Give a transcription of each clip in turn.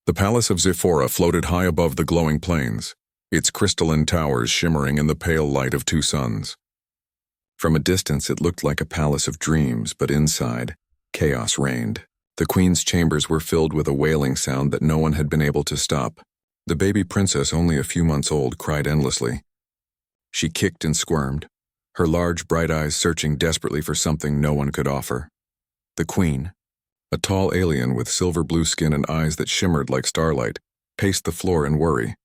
The palace of Zephora floated high above the glowing plains, its crystalline towers shimmering in the pale light of two suns. From a distance it looked like a palace of dreams, but inside, chaos reigned. The queen's chambers were filled with a wailing sound that no one had been able to stop. The baby princess, only a few months old, cried endlessly. She kicked and squirmed, her large bright eyes searching desperately for something no one could offer. The queen, a tall alien with silver blue skin and eyes that shimmered like starlight, paced the floor in worry.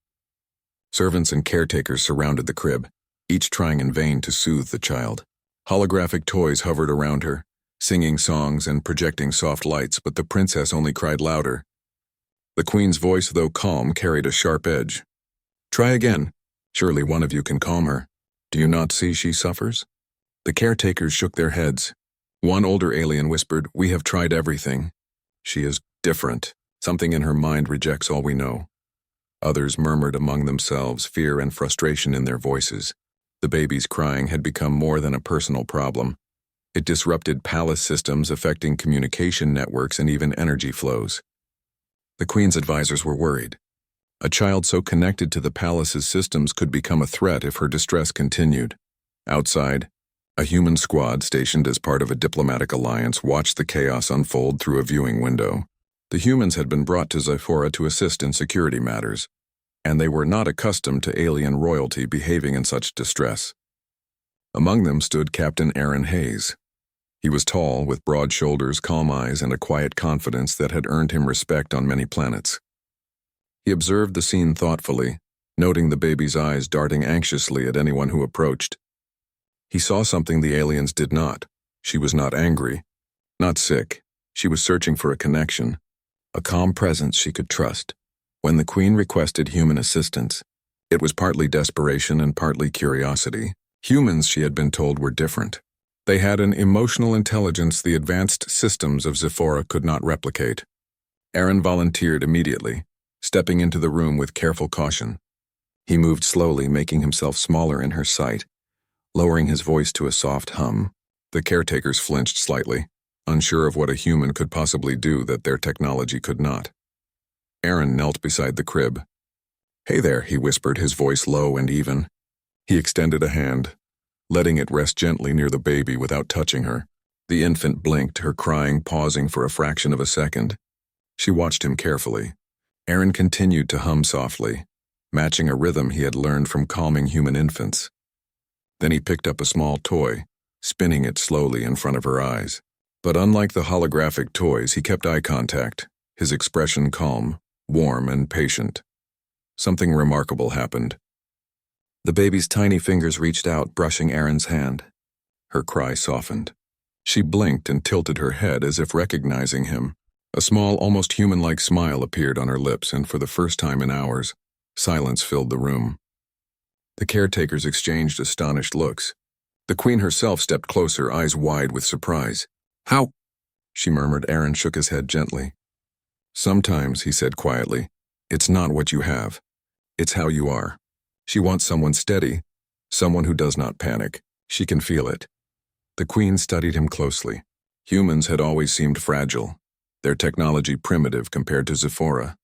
Servants and caretakers surrounded the crib, each trying in vain to soothe the child. Holographic toys hovered around her, singing songs and projecting soft lights, but the princess only cried louder. The queen's voice, though calm, carried a sharp edge. "Try again. Surely one of you can calm her. Do you not see she suffers?" The caretakers shook their heads. One older alien whispered, "We have tried everything. She is different. Something in her mind rejects all we know." Others murmured among themselves, fear and frustration in their voices. The baby's crying had become more than a personal problem. It disrupted palace systems, affecting communication networks and even energy flows. The queen's advisors were worried. A child so connected to the palace's systems could become a threat if her distress continued. Outside, a human squad stationed as part of a diplomatic alliance watched the chaos unfold through a viewing window. The humans had been brought to Zephora to assist in security matters, and they were not accustomed to alien royalty behaving in such distress. Among them stood Captain Aaron Hayes. He was tall, with broad shoulders, calm eyes, and a quiet confidence that had earned him respect on many planets. He observed the scene thoughtfully, noting the baby's eyes darting anxiously at anyone who approached. He saw something the aliens did not. She was not angry, not sick. She was searching for a connection, a calm presence she could trust. When the queen requested human assistance, it was partly desperation and partly curiosity. Humans, she had been told, were different. They had an emotional intelligence the advanced systems of Zephora could not replicate. Aaron volunteered immediately, stepping into the room with careful caution. He moved slowly, making himself smaller in her sight, lowering his voice to a soft hum. The caretakers flinched slightly, unsure of what a human could possibly do that their technology could not. Aaron knelt beside the crib. "Hey there," he whispered, his voice low and even. He extended a hand, letting it rest gently near the baby without touching her. The infant blinked, her crying pausing for a fraction of a second. She watched him carefully. Aaron continued to hum softly, matching a rhythm he had learned from calming human infants. Then he picked up a small toy, spinning it slowly in front of her eyes. But unlike the holographic toys, he kept eye contact, his expression calm, warm, and patient. Something remarkable happened. The baby's tiny fingers reached out, brushing Aaron's hand. Her cry softened. She blinked and tilted her head as if recognizing him. A small, almost human-like smile appeared on her lips, and for the first time in hours, silence filled the room. The caretakers exchanged astonished looks. The queen herself stepped closer, eyes wide with surprise. "How?" she murmured. Aaron shook his head gently. "Sometimes," he said quietly, "it's not what you have. It's how you are. She wants someone steady, someone who does not panic. She can feel it." The queen studied him closely. Humans had always seemed fragile, their technology primitive compared to Zephora.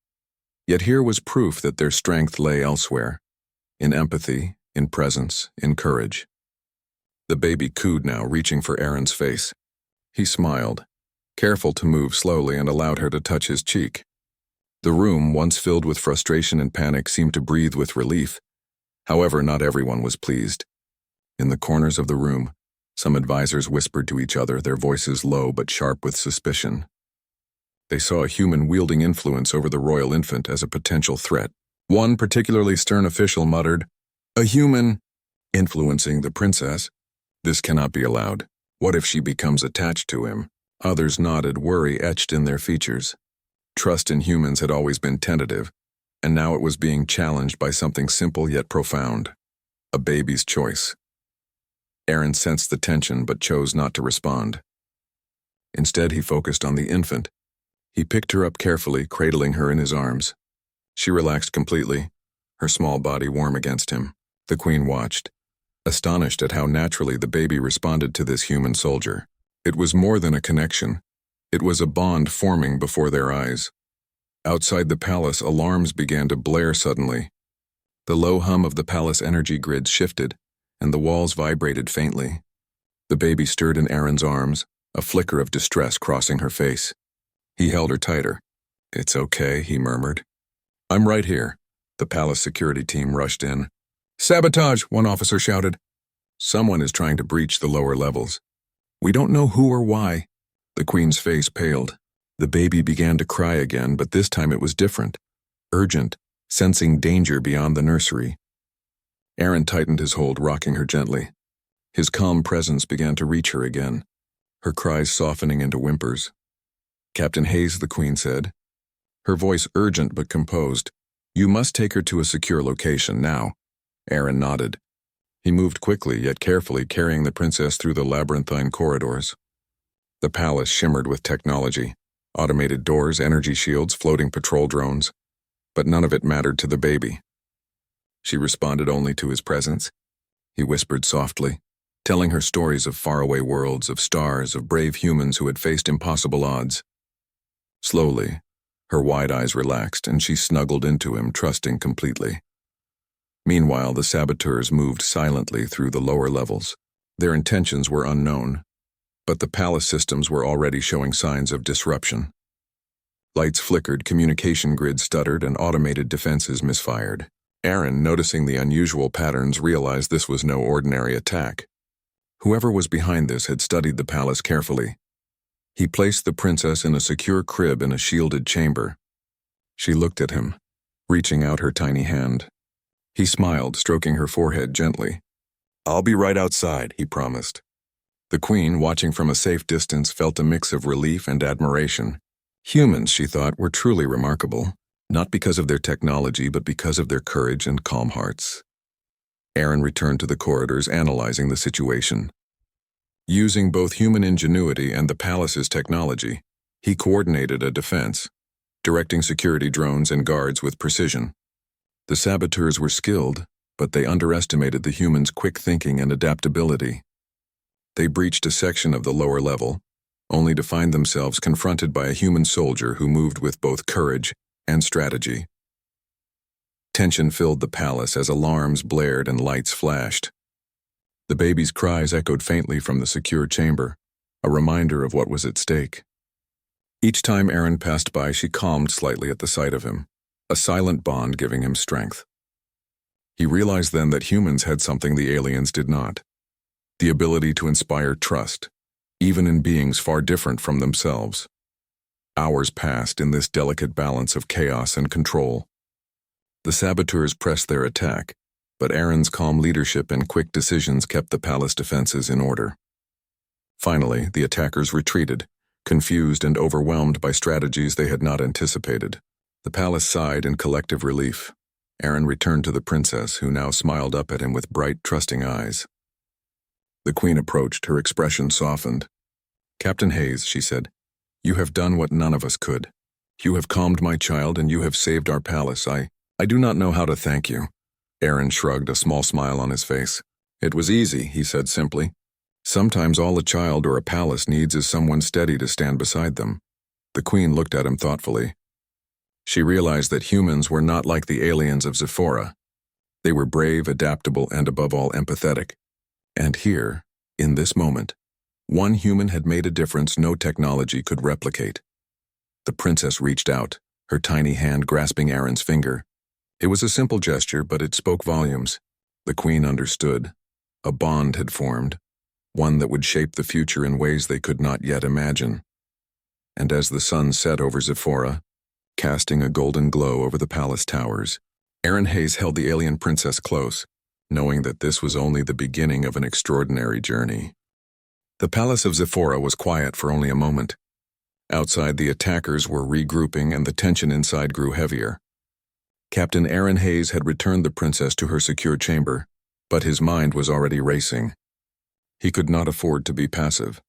Yet here was proof that their strength lay elsewhere, in empathy, in presence, in courage. The baby cooed now, reaching for Aaron's face. He smiled, careful to move slowly, and allowed her to touch his cheek. The room, once filled with frustration and panic, seemed to breathe with relief. However, not everyone was pleased. In the corners of the room, some advisors whispered to each other, their voices low but sharp with suspicion. They saw a human wielding influence over the royal infant as a potential threat. One particularly stern official muttered, "A human influencing the princess? This cannot be allowed. What if she becomes attached to him?" Others nodded, worry etched in their features. Trust in humans had always been tentative, and now it was being challenged by something simple yet profound: a baby's choice. Aaron sensed the tension but chose not to respond. Instead, he focused on the infant. He picked her up carefully, cradling her in his arms. She relaxed completely, her small body warm against him. The queen watched, astonished at how naturally the baby responded to this human soldier. It was more than a connection. It was a bond forming before their eyes. Outside the palace, alarms began to blare suddenly. The low hum of the palace energy grids shifted, and the walls vibrated faintly. The baby stirred in Aaron's arms, a flicker of distress crossing her face. He held her tighter. "It's okay," he murmured. "I'm right here." The palace security team rushed in. "Sabotage!" one officer shouted. "Someone is trying to breach the lower levels. We don't know who or why." The queen's face paled. The baby began to cry again, but this time it was different, urgent, sensing danger beyond the nursery. Aaron tightened his hold, rocking her gently. His calm presence began to reach her again, her cries softening into whimpers. "Captain Hayes," the queen said, her voice urgent but composed, "you must take her to a secure location now." Aaron nodded. He moved quickly yet carefully, carrying the princess through the labyrinthine corridors. The palace shimmered with technology, automated doors, energy shields, floating patrol drones, but none of it mattered to the baby. She responded only to his presence. He whispered softly, telling her stories of faraway worlds, of stars, of brave humans who had faced impossible odds. Slowly, her wide eyes relaxed, and she snuggled into him, trusting completely. Meanwhile, the saboteurs moved silently through the lower levels. Their intentions were unknown, but the palace systems were already showing signs of disruption. Lights flickered, communication grids stuttered, and automated defenses misfired. Aaron, noticing the unusual patterns, realized this was no ordinary attack. Whoever was behind this had studied the palace carefully. He placed the princess in a secure crib in a shielded chamber. She looked at him, reaching out her tiny hand. He smiled, stroking her forehead gently. "I'll be right outside," he promised. The queen, watching from a safe distance, felt a mix of relief and admiration. Humans, she thought, were truly remarkable, not because of their technology, but because of their courage and calm hearts. Aaron returned to the corridors, analyzing the situation. Using both human ingenuity and the palace's technology, he coordinated a defense, directing security drones and guards with precision. The saboteurs were skilled, but they underestimated the humans' quick thinking and adaptability. They breached a section of the lower level, only to find themselves confronted by a human soldier who moved with both courage and strategy. Tension filled the palace as alarms blared and lights flashed. The baby's cries echoed faintly from the secure chamber, a reminder of what was at stake. Each time Aaron passed by, she calmed slightly at the sight of him, a silent bond giving him strength. He realized then that humans had something the aliens did not: the ability to inspire trust, even in beings far different from themselves. Hours passed in this delicate balance of chaos and control. The saboteurs pressed their attack, but Aaron's calm leadership and quick decisions kept the palace defenses in order. Finally, the attackers retreated, confused and overwhelmed by strategies they had not anticipated. The palace sighed in collective relief. Aaron returned to the princess, who now smiled up at him with bright, trusting eyes. The queen approached, her expression softened. "Captain Hayes," she said, "you have done what none of us could. You have calmed my child and you have saved our palace. I do not know how to thank you." Aaron shrugged, a small smile on his face. "It was easy," he said simply. "Sometimes all a child or a palace needs is someone steady to stand beside them." The queen looked at him thoughtfully. She realized that humans were not like the aliens of Zephora. They were brave, adaptable, and above all empathetic. And here, in this moment, one human had made a difference no technology could replicate. The princess reached out, her tiny hand grasping Aaron's finger. It was a simple gesture, but it spoke volumes. The queen understood. A bond had formed, one that would shape the future in ways they could not yet imagine. And as the sun set over Zephora, casting a golden glow over the palace towers, Aaron Hayes held the alien princess close, knowing that this was only the beginning of an extraordinary journey. The palace of Zephora was quiet for only a moment. Outside, the attackers were regrouping and the tension inside grew heavier. Captain Aaron Hayes had returned the princess to her secure chamber, but his mind was already racing. He could not afford to be passive.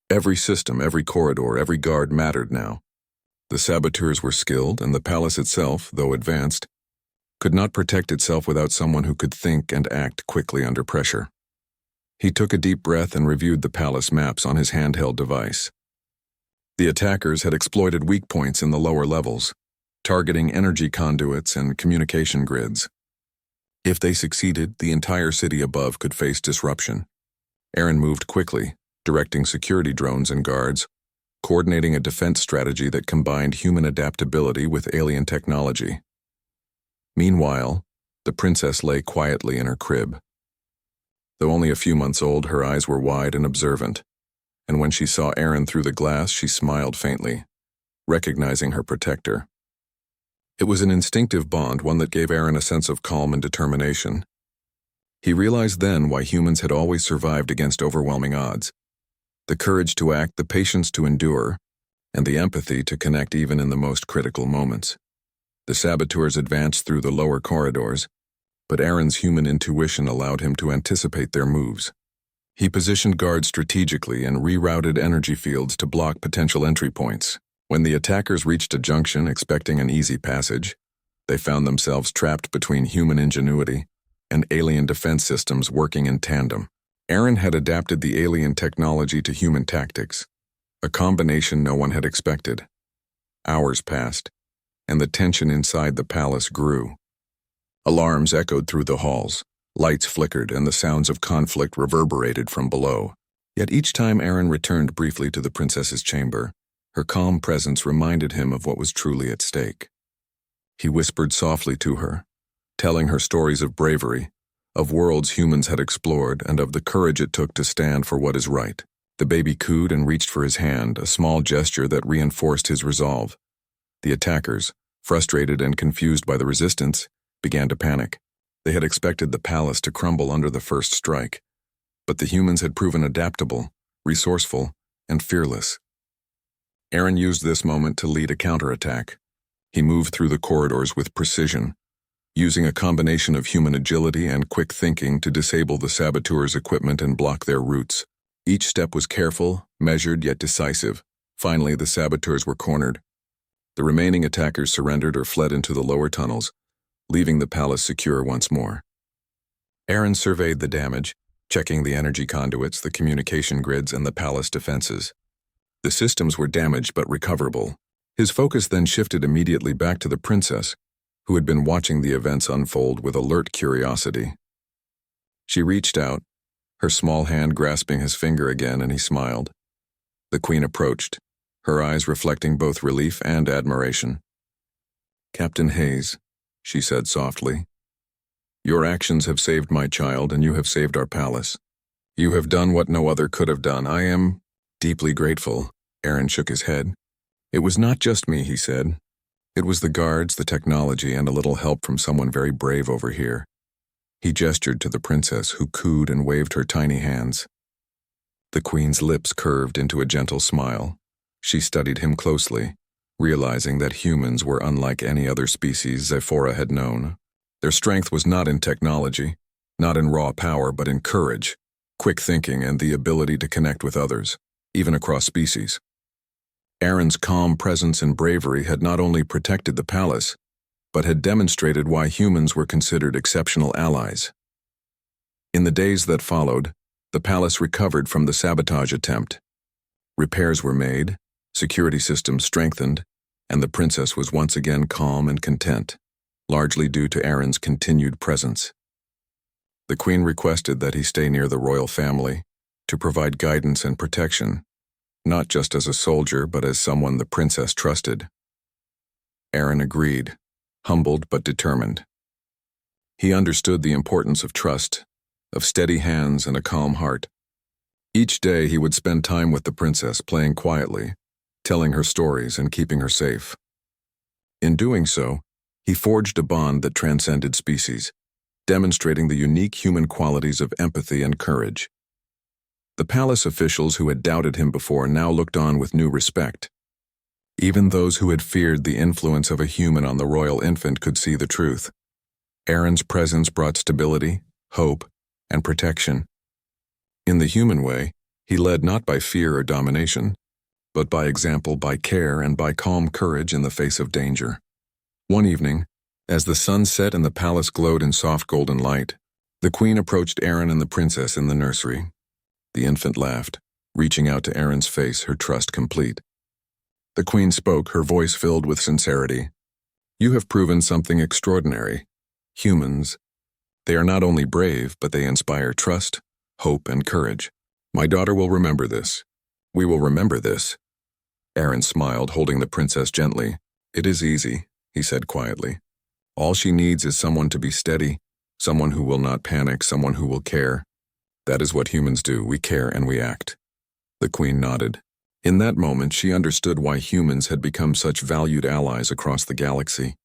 Every system, every corridor, every guard mattered now. The saboteurs were skilled, and the palace itself, though advanced, could not protect itself without someone who could think and act quickly under pressure. He took a deep breath and reviewed the palace maps on his handheld device. The attackers had exploited weak points in the lower levels. targeting energy conduits and communication grids. If they succeeded, the entire city above could face disruption. Aaron moved quickly, directing security drones and guards, coordinating a defense strategy that combined human adaptability with alien technology. Meanwhile, the princess lay quietly in her crib. Though only a few months old, her eyes were wide and observant, and when she saw Aaron through the glass, she smiled faintly, recognizing her protector. It was an instinctive bond, one that gave Aaron a sense of calm and determination. He realized then why humans had always survived against overwhelming odds: the courage to act, the patience to endure, and the empathy to connect even in the most critical moments. The saboteurs advanced through the lower corridors, but Aaron's human intuition allowed him to anticipate their moves. He positioned guards strategically and rerouted energy fields to block potential entry points. When the attackers reached a junction expecting an easy passage, they found themselves trapped between human ingenuity and alien defense systems working in tandem. Aaron had adapted the alien technology to human tactics, a combination no one had expected. Hours passed, and the tension inside the palace grew. Alarms echoed through the halls, lights flickered, and the sounds of conflict reverberated from below. Yet each time Aaron returned briefly to the princess's chamber, her calm presence reminded him of what was truly at stake. He whispered softly to her, telling her stories of bravery, of worlds humans had explored, and of the courage it took to stand for what is right. The baby cooed and reached for his hand, a small gesture that reinforced his resolve. The attackers, frustrated and confused by the resistance, began to panic. They had expected the palace to crumble under the first strike, but the humans had proven adaptable, resourceful, and fearless. Aaron used this moment to lead a counterattack. He moved through the corridors with precision, using a combination of human agility and quick thinking to disable the saboteurs' equipment and block their routes. Each step was careful, measured, yet decisive. Finally, the saboteurs were cornered. The remaining attackers surrendered or fled into the lower tunnels, leaving the palace secure once more. Aaron surveyed the damage, checking the energy conduits, the communication grids, and the palace defenses. The systems were damaged but recoverable. His focus then shifted immediately back to the princess, who had been watching the events unfold with alert curiosity. She reached out, her small hand grasping his finger again, and he smiled. The queen approached, her eyes reflecting both relief and admiration. "Captain Hayes," she said softly, "your actions have saved my child, and you have saved our palace. You have done what no other could have done. I am deeply grateful." Aaron shook his head. "It was not just me," he said. "It was the guards, the technology, and a little help from someone very brave over here." He gestured to the princess, who cooed and waved her tiny hands. The queen's lips curved into a gentle smile. She studied him closely, realizing that humans were unlike any other species Zephora had known. Their strength was not in technology, not in raw power, but in courage, quick thinking, and the ability to connect with others, even across species. Aaron's calm presence and bravery had not only protected the palace, but had demonstrated why humans were considered exceptional allies. In the days that followed, the palace recovered from the sabotage attempt. Repairs were made, security systems strengthened, and the princess was once again calm and content, largely due to Aaron's continued presence. The queen requested that he stay near the royal family to provide guidance and protection, not just as a soldier but as someone the princess trusted. Aaron agreed, humbled but determined. He understood the importance of trust, of steady hands and a calm heart. Each day he would spend time with the princess, playing quietly, telling her stories and keeping her safe. In doing so, he forged a bond that transcended species, demonstrating the unique human qualities of empathy and courage. The palace officials who had doubted him before now looked on with new respect. Even those who had feared the influence of a human on the royal infant could see the truth. Aaron's presence brought stability, hope, and protection. In the human way, he led not by fear or domination, but by example, by care, and by calm courage in the face of danger. One evening, as the sun set and the palace glowed in soft golden light, the queen approached Aaron and the princess in the nursery. The infant laughed, reaching out to Aaron's face, her trust complete. The queen spoke, her voice filled with sincerity. You have proven something extraordinary. Humans, they are not only brave, but they inspire trust, hope, and courage. My daughter will remember this. We will remember this. Aaron smiled, holding the princess gently. It is easy, he said quietly. All she needs is someone to be steady, someone who will not panic, someone who will care. That is what humans do. We care and we act. The queen nodded. In that moment, she understood why humans had become such valued allies across the galaxy.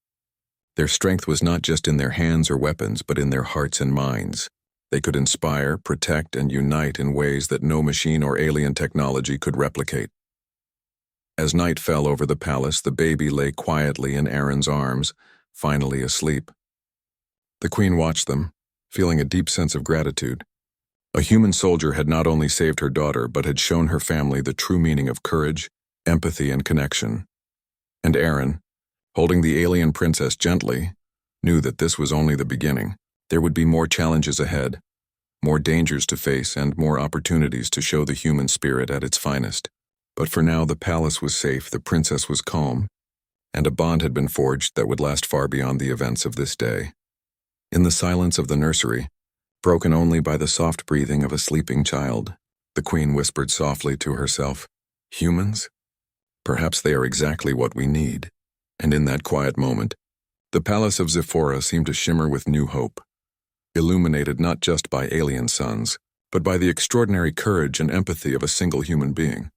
Their strength was not just in their hands or weapons, but in their hearts and minds. They could inspire, protect, and unite in ways that no machine or alien technology could replicate. As night fell over the palace, the baby lay quietly in Aaron's arms, finally asleep. The queen watched them, feeling a deep sense of gratitude. A human soldier had not only saved her daughter, but had shown her family the true meaning of courage, empathy, and connection. And Aaron, holding the alien princess gently, knew that this was only the beginning. There would be more challenges ahead, more dangers to face, and more opportunities to show the human spirit at its finest. But for now, the palace was safe, the princess was calm, and a bond had been forged that would last far beyond the events of this day. In the silence of the nursery, broken only by the soft breathing of a sleeping child, the queen whispered softly to herself, "Humans? Perhaps they are exactly what we need." And in that quiet moment, the palace of Zephora seemed to shimmer with new hope, illuminated not just by alien suns, but by the extraordinary courage and empathy of a single human being.